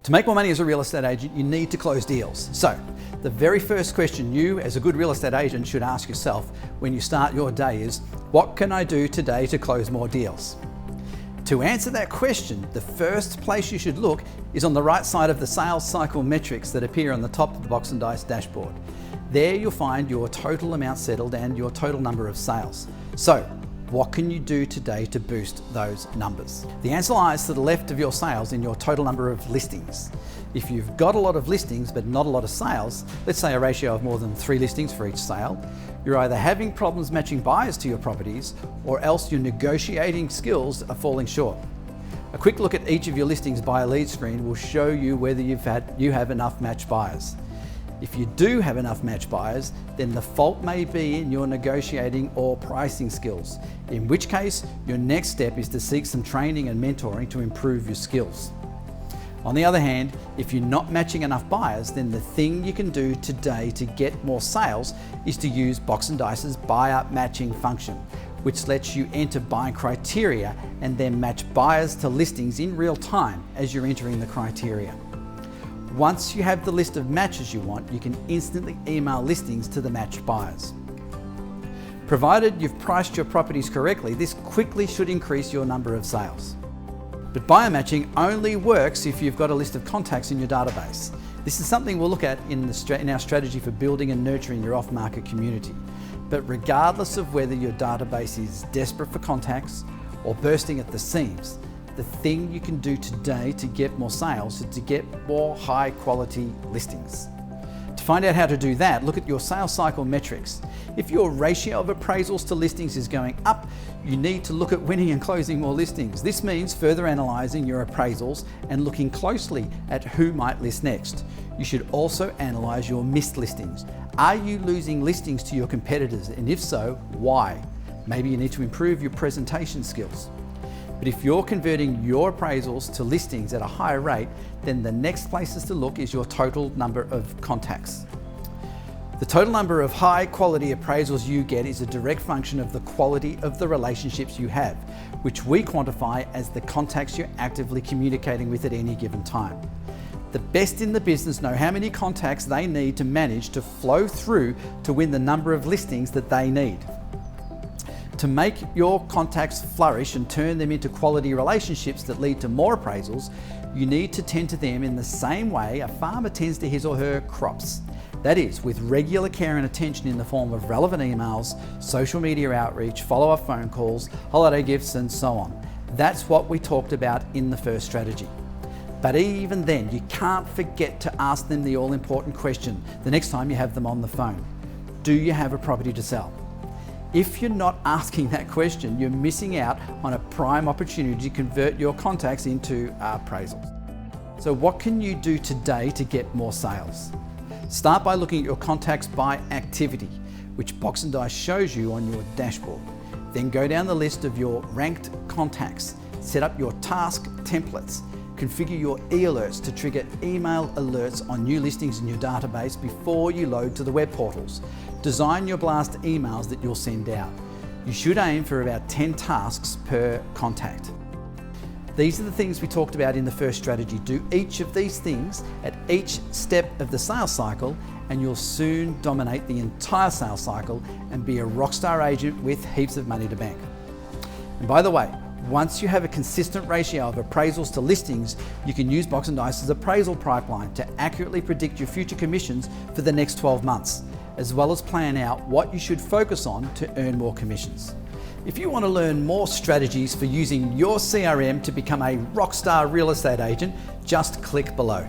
To make more money as a real estate agent, you need to close deals. So, the very first question you, as a good real estate agent, should ask yourself when you start your day is, what can I do today to close more deals? To answer that question, the first place you should look is on the right side of the sales cycle metrics that appear on the top of the Box and Dice dashboard. There you'll find your total amount settled and your total number of sales. So, what can you do today to boost those numbers? The answer lies to the left of your sales in your total number of listings. If you've got a lot of listings but not a lot of sales, let's say a ratio of more than 3 listings for each sale, you're either having problems matching buyers to your properties or else your negotiating skills are falling short. A quick look at each of your listings by a lead screen will show you whether you have enough match buyers. If you do have enough match buyers, then the fault may be in your negotiating or pricing skills, in which case your next step is to seek some training and mentoring to improve your skills. On the other hand, if you're not matching enough buyers, then the thing you can do today to get more sales is to use Box and Dice's buyer matching function, which lets you enter buying criteria and then match buyers to listings in real time as you're entering the criteria. Once you have the list of matches you want, you can instantly email listings to the matched buyers. Provided you've priced your properties correctly, this quickly should increase your number of sales. But buyer matching only works if you've got a list of contacts in your database. This is something we'll look at in our strategy for building and nurturing your off-market community. But regardless of whether your database is desperate for contacts or bursting at the seams, the thing you can do today to get more sales is to get more high quality listings. To find out how to do that, look at your sales cycle metrics. If your ratio of appraisals to listings is going up, you need to look at winning and closing more listings. This means further analysing your appraisals and looking closely at who might list next. You should also analyse your missed listings. Are you losing listings to your competitors? And if so, why? Maybe you need to improve your presentation skills. But if you're converting your appraisals to listings at a higher rate, then the next places to look is your total number of contacts. The total number of high quality appraisals you get is a direct function of the quality of the relationships you have, which we quantify as the contacts you're actively communicating with at any given time. The best in the business know how many contacts they need to manage to flow through to win the number of listings that they need. To make your contacts flourish and turn them into quality relationships that lead to more appraisals, you need to tend to them in the same way a farmer tends to his or her crops. That is, with regular care and attention in the form of relevant emails, social media outreach, follow-up phone calls, holiday gifts, and so on. That's what we talked about in the first strategy. But even then, you can't forget to ask them the all-important question the next time you have them on the phone. Do you have a property to sell? If you're not asking that question, you're missing out on a prime opportunity to convert your contacts into appraisals. So what can you do today to get more sales? Start by looking at your contacts by activity, which Box and Dice shows you on your dashboard. Then go down the list of your ranked contacts, set up your task templates, configure your e-alerts to trigger email alerts on new listings in your database before you load to the web portals. Design your blast emails that you'll send out. You should aim for about 10 tasks per contact. These are the things we talked about in the first strategy. Do each of these things at each step of the sales cycle and you'll soon dominate the entire sales cycle and be a rockstar agent with heaps of money to bank. And by the way, once you have a consistent ratio of appraisals to listings, you can use Box and Dice's appraisal pipeline to accurately predict your future commissions for the next 12 months, as well as plan out what you should focus on to earn more commissions. If you want to learn more strategies for using your CRM to become a rockstar real estate agent, just click below.